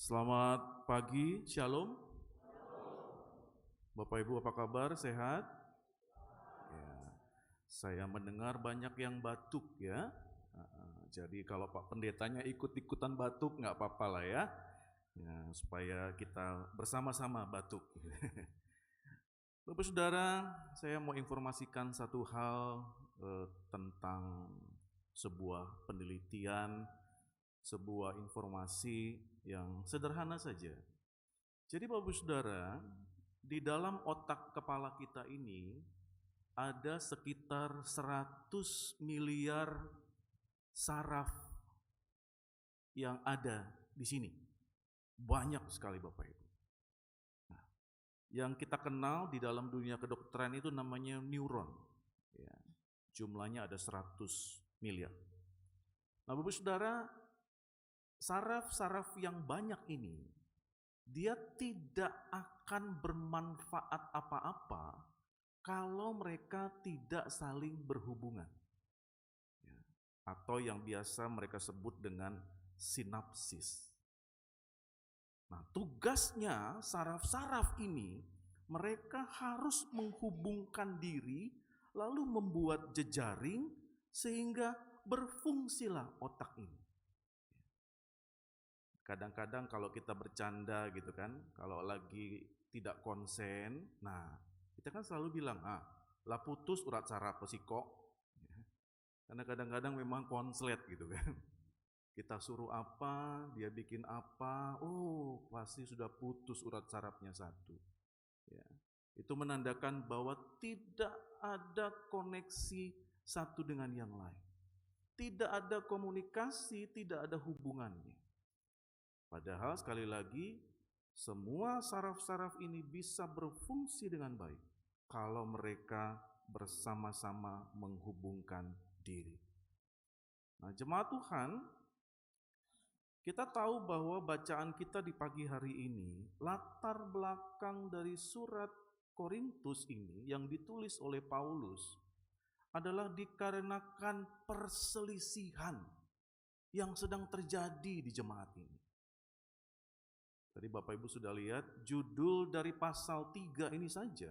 Selamat pagi, Shalom. Bapak Ibu apa kabar, sehat? Ya, saya mendengar banyak yang batuk ya. Jadi kalau Pak Pendetanya ikut-ikutan batuk nggak apa-apa lah ya. Supaya kita bersama-sama batuk. Bapak Saudara, saya mau informasikan satu hal tentang sebuah penelitian, sebuah informasi yang sederhana saja. Jadi Bapak Saudara, di dalam otak kepala kita ini ada sekitar 100 miliar saraf yang ada di sini. Banyak sekali Bapak Ibu. Nah, yang kita kenal di dalam dunia kedokteran itu namanya neuron. Ya, jumlahnya ada 100 miliar. Nah Bapak Saudara, saraf-saraf yang banyak ini, dia tidak akan bermanfaat apa-apa kalau mereka tidak saling berhubungan. Atau yang biasa mereka sebut dengan sinapsis. Nah, tugasnya saraf-saraf ini, mereka harus menghubungkan diri, lalu membuat jejaring, sehingga berfungsilah otak ini. Kadang-kadang kalau kita bercanda gitu kan, kalau lagi tidak konsen, nah kita kan selalu bilang, lah putus urat saraf pesiko. Karena kadang-kadang memang konslet gitu kan. Kita suruh apa, dia bikin apa, pasti sudah putus urat sarafnya satu. Ya. Itu menandakan bahwa tidak ada koneksi satu dengan yang lain. Tidak ada komunikasi, tidak ada hubungannya. Padahal sekali lagi, semua saraf-saraf ini bisa berfungsi dengan baik kalau mereka bersama-sama menghubungkan diri. Nah, jemaat Tuhan, kita tahu bahwa bacaan kita di pagi hari ini, latar belakang dari surat Korintus ini yang ditulis oleh Paulus adalah dikarenakan perselisihan yang sedang terjadi di jemaat ini. Tadi Bapak Ibu sudah lihat judul dari pasal 3 ini saja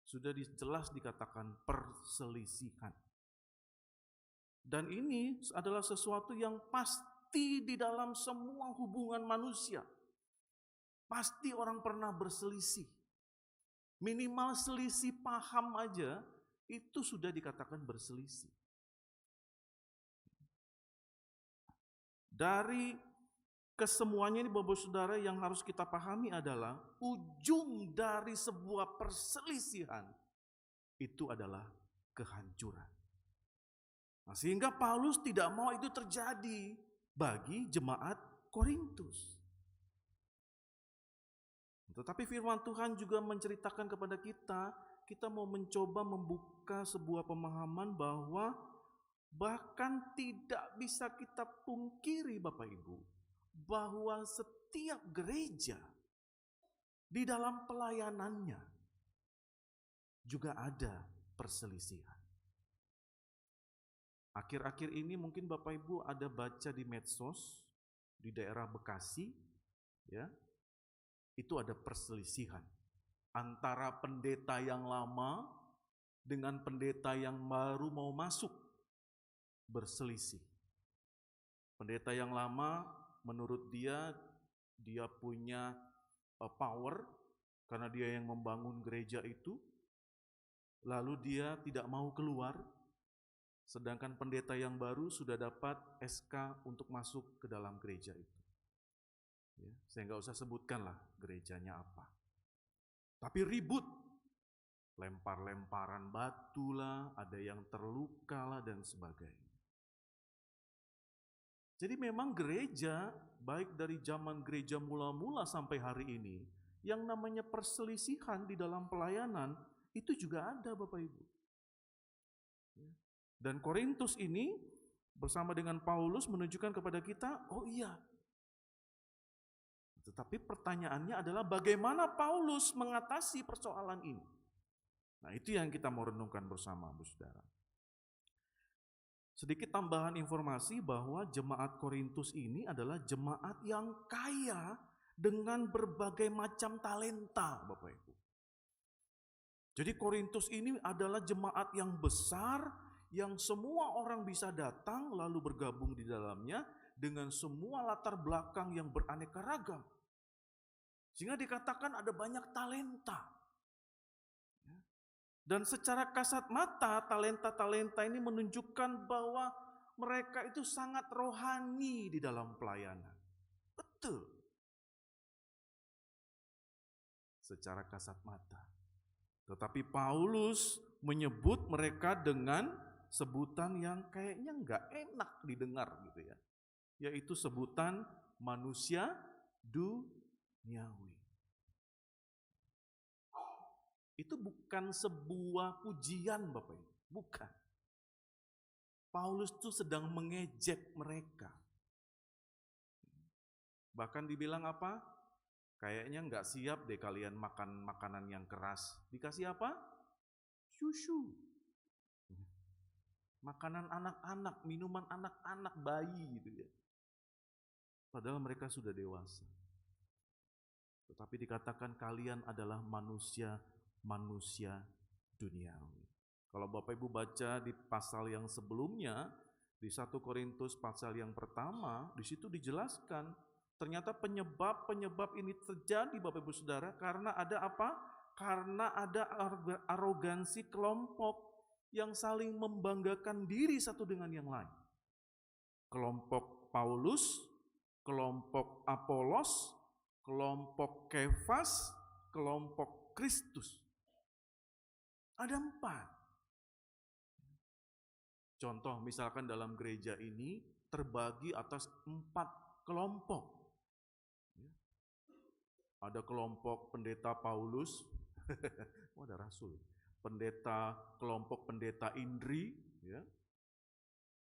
sudah jelas dikatakan perselisihan. Dan ini adalah sesuatu yang pasti di dalam semua hubungan manusia. Pasti orang pernah berselisih. Minimal selisih paham aja itu sudah dikatakan berselisih. Dari kesemuanya ini Bapak Saudara yang harus kita pahami adalah ujung dari sebuah perselisihan itu adalah kehancuran. Nah, sehingga Paulus tidak mau itu terjadi bagi jemaat Korintus. Tetapi firman Tuhan juga menceritakan kepada kita mau mencoba membuka sebuah pemahaman bahwa bahkan tidak bisa kita pungkiri Bapak Ibu, bahwa setiap gereja di dalam pelayanannya juga ada perselisihan. Akhir-akhir ini mungkin Bapak Ibu ada baca di medsos di daerah Bekasi, ya, itu ada perselisihan antara pendeta yang lama dengan pendeta yang baru mau masuk, berselisih. Pendeta yang lama menurut dia punya power karena dia yang membangun gereja itu, lalu dia tidak mau keluar, sedangkan pendeta yang baru sudah dapat SK untuk masuk ke dalam gereja itu. Ya, saya nggak usah sebutkan lah gerejanya apa. Tapi ribut, lempar-lemparan batu lah, ada yang terluka lah dan sebagainya. Jadi memang gereja, baik dari zaman gereja mula-mula sampai hari ini, yang namanya perselisihan di dalam pelayanan, itu juga ada Bapak Ibu. Dan Korintus ini bersama dengan Paulus menunjukkan kepada kita, oh iya. Tetapi pertanyaannya adalah bagaimana Paulus mengatasi persoalan ini? Nah, itu yang kita mau renungkan bersama, Saudara. Sedikit tambahan informasi bahwa jemaat Korintus ini adalah jemaat yang kaya dengan berbagai macam talenta, Bapak Ibu. Jadi Korintus ini adalah jemaat yang besar, yang semua orang bisa datang lalu bergabung di dalamnya dengan semua latar belakang yang beraneka ragam. Sehingga dikatakan ada banyak talenta. Dan secara kasat mata, talenta-talenta ini menunjukkan bahwa mereka itu sangat rohani di dalam pelayanan. Betul. Secara kasat mata. Tetapi Paulus menyebut mereka dengan sebutan yang kayaknya nggak enak didengar gitu ya. Yaitu sebutan manusia duniawi. Itu bukan sebuah pujian Bapak Ibu, bukan. Paulus itu sedang mengejek mereka. Bahkan dibilang apa? Kayaknya nggak siap deh kalian makan makanan yang keras. Dikasih apa? Susu. Makanan anak-anak, minuman anak-anak, bayi gitu ya. Padahal mereka sudah dewasa. Tetapi dikatakan kalian adalah manusia duniawi. Kalau Bapak Ibu baca di pasal yang sebelumnya, di 1 Korintus pasal yang pertama, di situ dijelaskan ternyata penyebab ini terjadi Bapak Ibu Saudara karena ada apa? Karena ada arogansi kelompok yang saling membanggakan diri satu dengan yang lain. Kelompok Paulus, kelompok Apolos, kelompok Kefas, kelompok Kristus. Ada 4. Contoh misalkan dalam gereja ini terbagi atas 4 kelompok. Ada kelompok pendeta Paulus, ada rasul. Kelompok pendeta Indri, ya.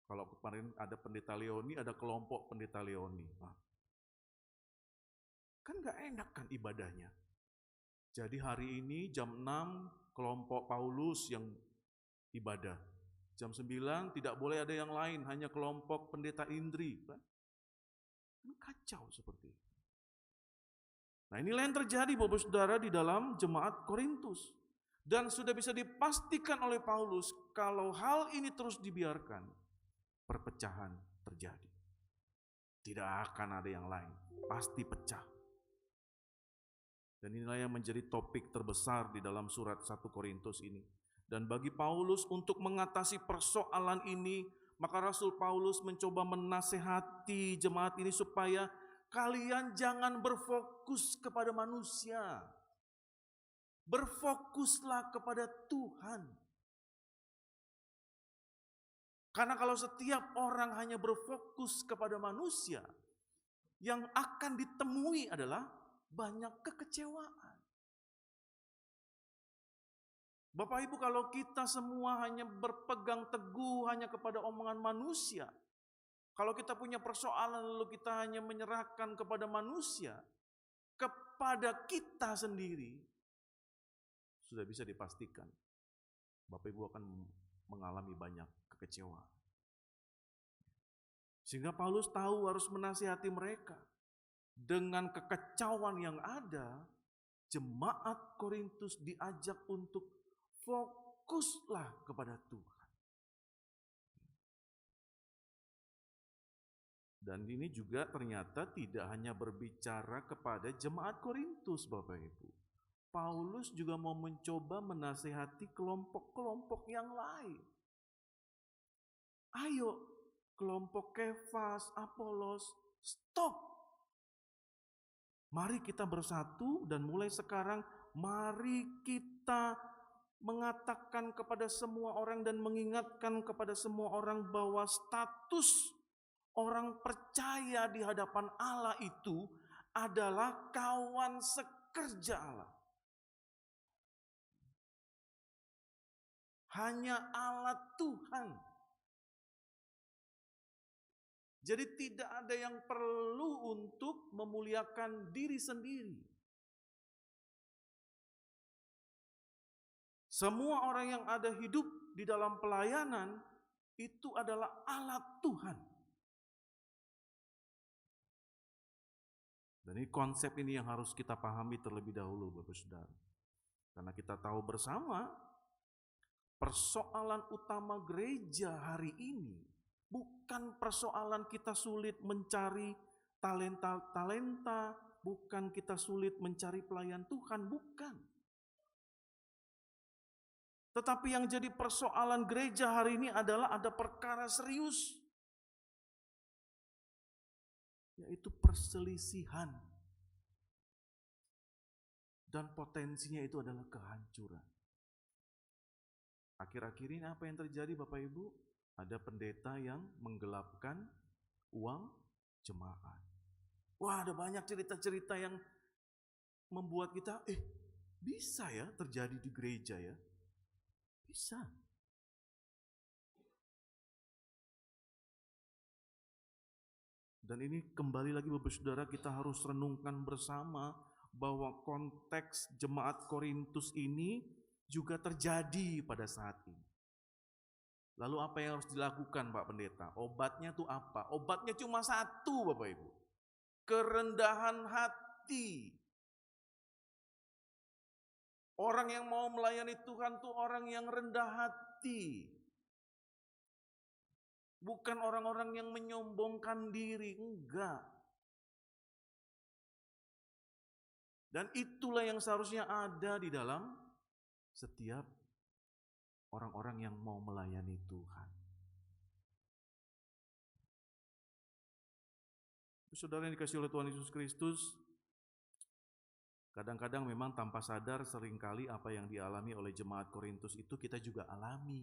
Kalau kemarin ada pendeta Leoni, ada kelompok pendeta Leoni. Kan gak enak kan ibadahnya. Jadi hari ini jam 6 kelompok Paulus yang ibadah. Jam 9 tidak boleh ada yang lain, hanya kelompok pendeta Indri. Kan kacau seperti itu. Nah inilah yang terjadi Bapak Saudara di dalam jemaat Korintus. Dan sudah bisa dipastikan oleh Paulus kalau hal ini terus dibiarkan, perpecahan terjadi. Tidak akan ada yang lain, pasti pecah. Dan inilah yang menjadi topik terbesar di dalam surat 1 Korintus ini. Dan bagi Paulus untuk mengatasi persoalan ini, maka Rasul Paulus mencoba menasehati jemaat ini supaya kalian jangan berfokus kepada manusia. Berfokuslah kepada Tuhan. Karena kalau setiap orang hanya berfokus kepada manusia, yang akan ditemui adalah banyak kekecewaan. Bapak Ibu, kalau kita semua hanya berpegang teguh hanya kepada omongan manusia, kalau kita punya persoalan lalu kita hanya menyerahkan kepada manusia, kepada kita sendiri, sudah bisa dipastikan Bapak Ibu akan mengalami banyak kekecewaan. Sehingga Paulus tahu harus menasihati mereka. Dengan kekacauan yang ada, jemaat Korintus diajak untuk fokuslah kepada Tuhan. Dan ini juga ternyata tidak hanya berbicara kepada jemaat Korintus, Bapak Ibu. Paulus juga mau mencoba menasihati kelompok-kelompok yang lain. Ayo, kelompok Kefas, Apolos, stop. Mari kita bersatu dan mulai sekarang mari kita mengatakan kepada semua orang dan mengingatkan kepada semua orang bahwa status orang percaya di hadapan Allah itu adalah kawan sekerja Allah. Hanya Allah Tuhan. Jadi tidak ada yang perlu untuk memuliakan diri sendiri. Semua orang yang ada hidup di dalam pelayanan itu adalah alat Tuhan. Dan Dan ini konsep ini yang harus kita pahami terlebih dahulu, Bapak Saudara. Karena kita tahu bersama, persoalan utama gereja hari ini bukan persoalan kita sulit mencari talenta-talenta, bukan kita sulit mencari pelayan Tuhan, bukan. Tetapi yang jadi persoalan gereja hari ini adalah ada perkara serius, yaitu perselisihan. Dan potensinya itu adalah kehancuran. Akhir-akhir ini apa yang terjadi Bapak Ibu? Ada pendeta yang menggelapkan uang jemaat. Wah, ada banyak cerita-cerita yang membuat kita, bisa ya terjadi di gereja ya? Bisa. Dan ini kembali lagi Bapak Saudara, kita harus renungkan bersama bahwa konteks jemaat Korintus ini juga terjadi pada saat ini. Lalu apa yang harus dilakukan Pak Pendeta? Obatnya itu apa? Obatnya cuma satu Bapak Ibu. Kerendahan hati. Orang yang mau melayani Tuhan itu orang yang rendah hati. Bukan orang-orang yang menyombongkan diri, enggak. Dan itulah yang seharusnya ada di dalam setiap orang-orang yang mau melayani Tuhan. Saudara yang dikasihi oleh Tuhan Yesus Kristus, kadang-kadang memang tanpa sadar seringkali apa yang dialami oleh jemaat Korintus itu kita juga alami.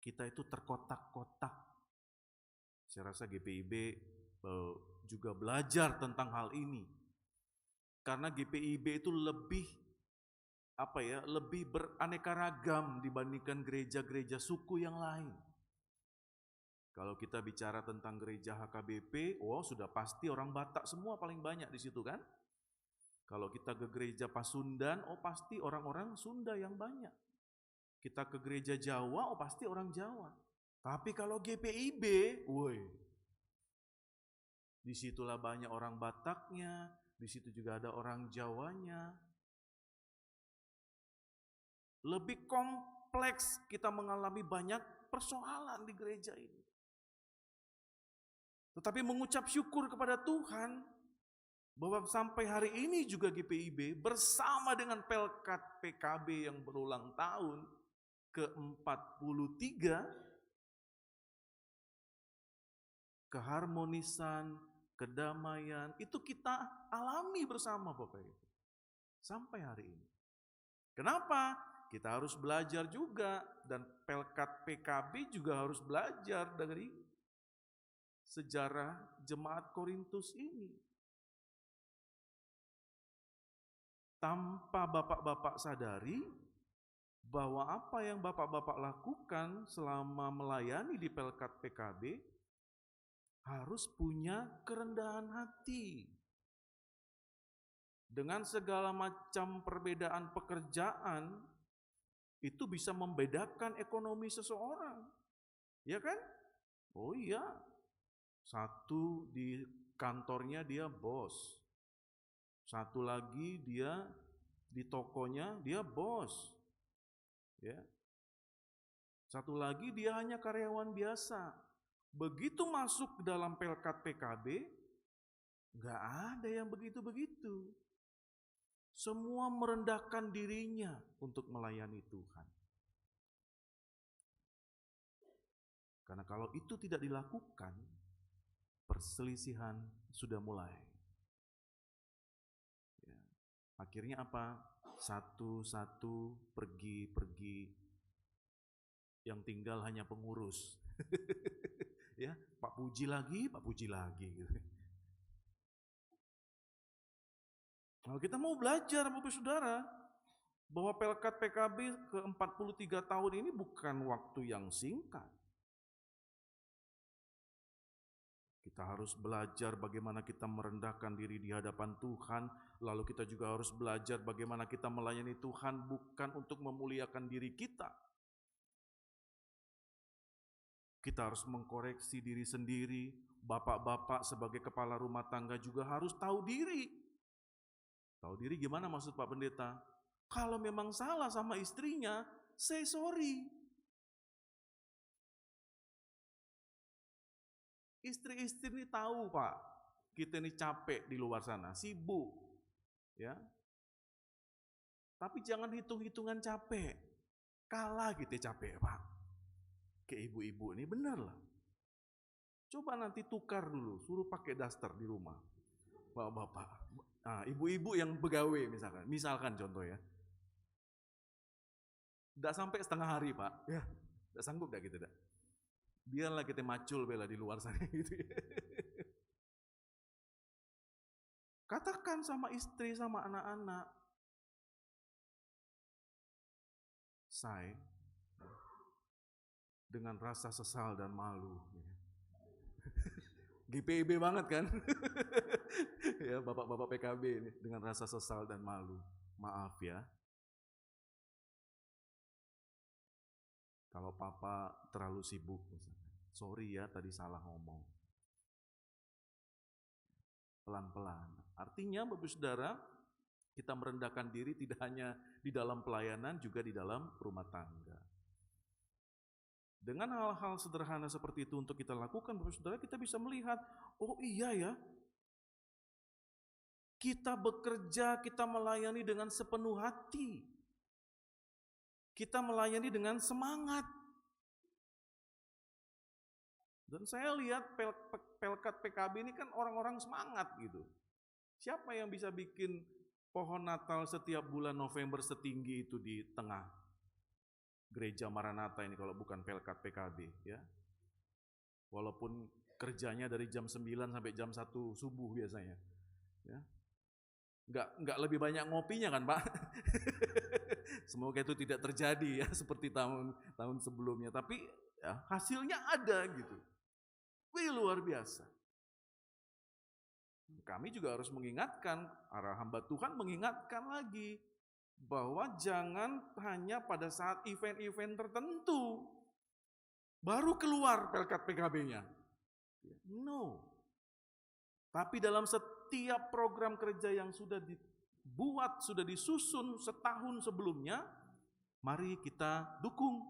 Kita itu terkotak-kotak. Saya rasa GPIB juga belajar tentang hal ini. Karena GPIB itu lebih beraneka ragam dibandingkan gereja-gereja suku yang lain. Kalau kita bicara tentang gereja HKBP, sudah pasti orang Batak semua paling banyak di situ kan? Kalau kita ke gereja Pasundan, pasti orang-orang Sunda yang banyak. Kita ke gereja Jawa, pasti orang Jawa. Tapi kalau GPIB, disitulah banyak orang Bataknya, di situ juga ada orang Jawanya. Lebih kompleks, kita mengalami banyak persoalan di gereja ini. Tetapi mengucap syukur kepada Tuhan bahwa sampai hari ini juga GPIB bersama dengan Pelkat PKB yang berulang tahun ke-43, keharmonisan, kedamaian, itu kita alami bersama Bapak Ibu. Sampai hari ini. Kenapa? Kita harus belajar juga, dan Pelkat PKB juga harus belajar dari sejarah jemaat Korintus ini. Tanpa bapak-bapak sadari bahwa apa yang bapak-bapak lakukan selama melayani di Pelkat PKB harus punya kerendahan hati. Dengan segala macam perbedaan pekerjaan, itu bisa membedakan ekonomi seseorang. Ya kan? Oh iya. Satu di kantornya dia bos. Satu lagi dia di tokonya dia bos. Ya. Satu lagi dia hanya karyawan biasa. Begitu masuk ke dalam Pelkat PKB, enggak ada yang begitu-begitu. Semua merendahkan dirinya untuk melayani Tuhan. Karena kalau itu tidak dilakukan, perselisihan sudah mulai. Ya. Akhirnya apa? Satu-satu pergi, yang tinggal hanya pengurus. Ya, Pak Puji lagi. Gitu. Nah, kita mau belajar Bapak Saudara bahwa Pelkat PKB ke-43 tahun ini bukan waktu yang singkat. Kita harus belajar bagaimana kita merendahkan diri di hadapan Tuhan, lalu kita juga harus belajar bagaimana kita melayani Tuhan bukan untuk memuliakan diri kita. Kita harus mengkoreksi diri sendiri, Bapak-bapak sebagai kepala rumah tangga juga harus tahu diri. Tahu diri gimana maksud Pak Pendeta? Kalau memang salah sama istrinya, say sorry. Istri-istri ini tahu Pak, kita ini capek di luar sana, sibuk. Ya. Tapi jangan hitung-hitungan capek. Kalah kita capek Pak. Ke ibu-ibu ini benar lah. Coba nanti tukar dulu, suruh pakai daster di rumah. Bapak-bapak. Nah, ibu-ibu yang begawe misalkan contoh ya. Tidak sampai setengah hari Pak. Ya, tidak sanggup dah kita dah. Biarlah kita macul bela di luar sana gitu ya. Katakan sama istri, sama anak-anak. Say, dengan rasa sesal dan malu. GPIB banget kan? Ya, bapak-bapak PKB ini dengan rasa sesal dan malu. Maaf ya. Kalau papa terlalu sibuk misalnya. Sorry ya tadi salah ngomong. Pelan-pelan. Artinya Bapak Saudara, kita merendahkan diri tidak hanya di dalam pelayanan, juga di dalam rumah tangga. Dengan hal-hal sederhana seperti itu untuk kita lakukan, Bapak Saudara, kita bisa melihat, oh iya ya, kita bekerja, kita melayani dengan sepenuh hati. Kita melayani dengan semangat. Dan saya lihat Pelkat PKB ini kan orang-orang semangat gitu. Siapa yang bisa bikin pohon Natal setiap bulan November setinggi itu di tengah Gereja Maranatha ini kalau bukan Pelkat PKB ya. Walaupun kerjanya dari jam 9 sampai jam 1 subuh biasanya. Ya. Enggak lebih banyak ngopinya kan Pak? Semoga itu tidak terjadi ya seperti tahun sebelumnya. Tapi ya, hasilnya ada gitu. Wih luar biasa. Kami juga harus mengingatkan, para hamba Tuhan mengingatkan lagi. Bahwa jangan hanya pada saat event-event tertentu baru keluar Pelkat PKB-nya. No. Tapi dalam setiap program kerja yang sudah dibuat, sudah disusun setahun sebelumnya, mari kita dukung.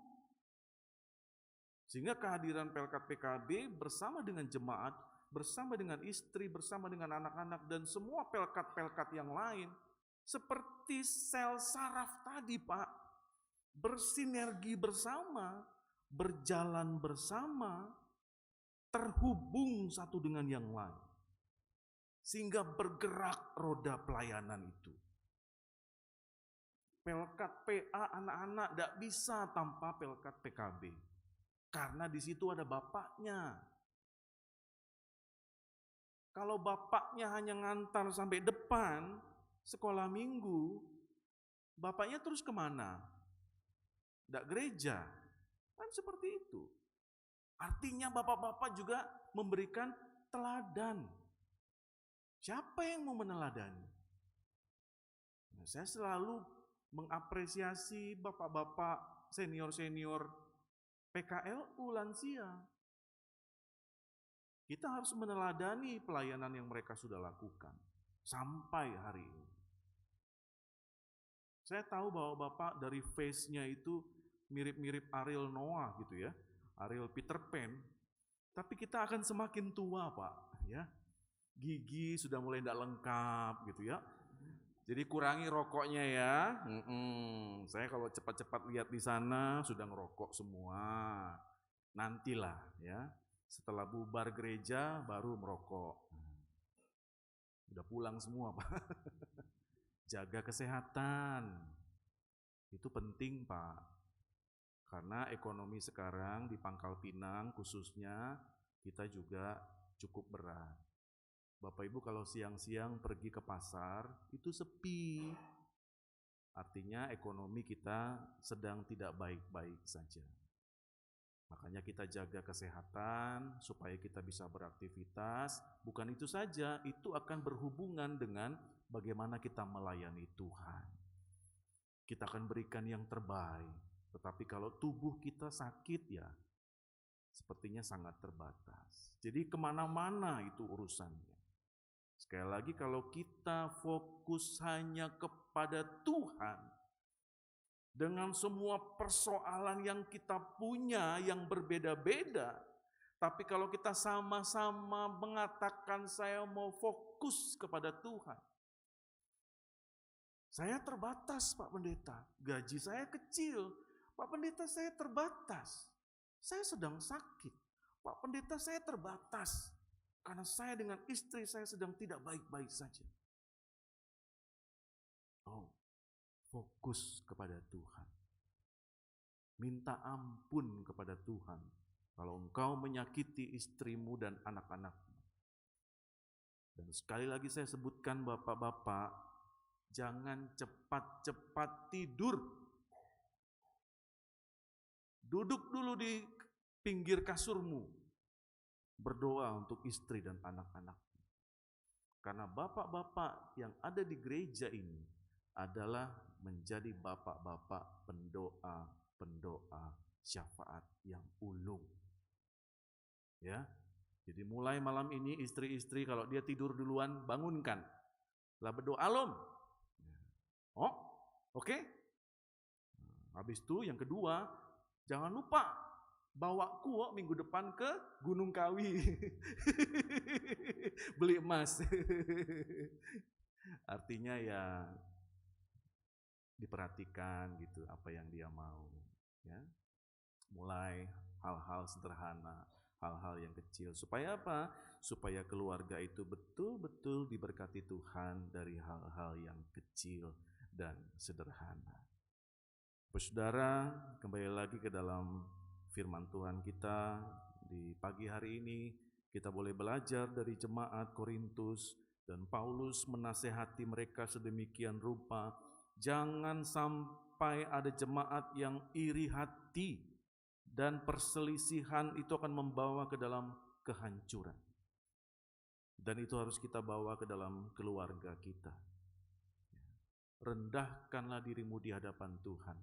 Sehingga kehadiran Pelkat PKB bersama dengan jemaat, bersama dengan istri, bersama dengan anak-anak, dan semua pelkat-pelkat yang lain, seperti sel saraf tadi Pak, bersinergi bersama, berjalan bersama, terhubung satu dengan yang lain. Sehingga bergerak roda pelayanan itu. Pelkat PA anak-anak tidak bisa tanpa Pelkat PKB. Karena di situ ada bapaknya. Kalau bapaknya hanya ngantar sampai depan, sekolah minggu, bapaknya terus kemana? Tidak gereja. Kan seperti itu. Artinya bapak-bapak juga memberikan teladan. Siapa yang mau meneladani? Nah, saya selalu mengapresiasi bapak-bapak senior-senior PKLU lansia. Kita harus meneladani pelayanan yang mereka sudah lakukan sampai hari ini. Saya tahu bahwa Bapak dari face-nya itu mirip-mirip Ariel Noah gitu ya, Ariel Peter Pan. Tapi kita akan semakin tua Pak, ya. Gigi sudah mulai tidak lengkap gitu ya. Jadi kurangi rokoknya ya. Saya kalau cepat-cepat lihat di sana sudah ngerokok semua. Nantilah ya. Setelah bubar gereja baru merokok. Udah pulang semua Pak. Jaga kesehatan. Itu penting Pak. Karena ekonomi sekarang di Pangkal Pinang khususnya kita juga cukup berat. Bapak Ibu kalau siang-siang pergi ke pasar itu sepi. Artinya ekonomi kita sedang tidak baik-baik saja. Makanya kita jaga kesehatan supaya kita bisa beraktivitas. Bukan itu saja, itu akan berhubungan dengan bagaimana kita melayani Tuhan. Kita akan berikan yang terbaik. Tetapi kalau tubuh kita sakit ya, sepertinya sangat terbatas. Jadi kemana-mana itu urusannya. Sekali lagi, kalau kita fokus hanya kepada Tuhan, dengan semua persoalan yang kita punya yang berbeda-beda, tapi kalau kita sama-sama mengatakan saya mau fokus kepada Tuhan. Saya terbatas, Pak Pendeta, gaji saya kecil. Pak Pendeta, saya terbatas, saya sedang sakit. Pak Pendeta, saya terbatas karena saya dengan istri saya sedang tidak baik-baik saja. Oh, fokus kepada Tuhan. Minta ampun kepada Tuhan kalau engkau menyakiti istrimu dan anak-anakmu. Dan sekali lagi saya sebutkan, bapak-bapak, jangan cepat-cepat tidur. Duduk dulu di pinggir kasurmu, berdoa untuk istri dan anak-anakmu. Karena bapak-bapak yang ada di gereja ini adalah menjadi bapak-bapak pendoa syafaat yang ulung. Ya, jadi mulai malam ini istri-istri kalau dia tidur duluan, bangunkan. Lah berdoa alom. Oh, oke. Habis itu yang kedua, jangan lupa bawa kuok minggu depan ke Gunung Kawi. Beli emas. Artinya ya diperhatikan gitu apa yang dia mau, ya. Mulai hal-hal sederhana, hal-hal yang kecil, supaya apa? Supaya keluarga itu betul-betul diberkati Tuhan dari hal-hal yang kecil dan sederhana. Saudara, kembali lagi ke dalam firman Tuhan kita di pagi hari ini. Kita boleh belajar dari jemaat Korintus, dan Paulus menasehati mereka sedemikian rupa, jangan sampai ada jemaat yang iri hati, dan perselisihan itu akan membawa ke dalam kehancuran. Dan itu harus kita bawa ke dalam keluarga kita. Rendahkanlah dirimu di hadapan Tuhan.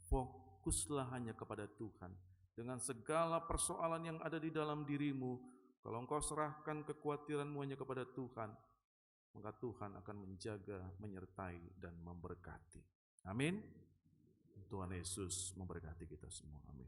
Fokuslah hanya kepada Tuhan. Dengan segala persoalan yang ada di dalam dirimu, kalau engkau serahkan kekhawatiranmu hanya kepada Tuhan, maka Tuhan akan menjaga, menyertai, dan memberkati. Amin. Tuhan Yesus memberkati kita semua. Amin.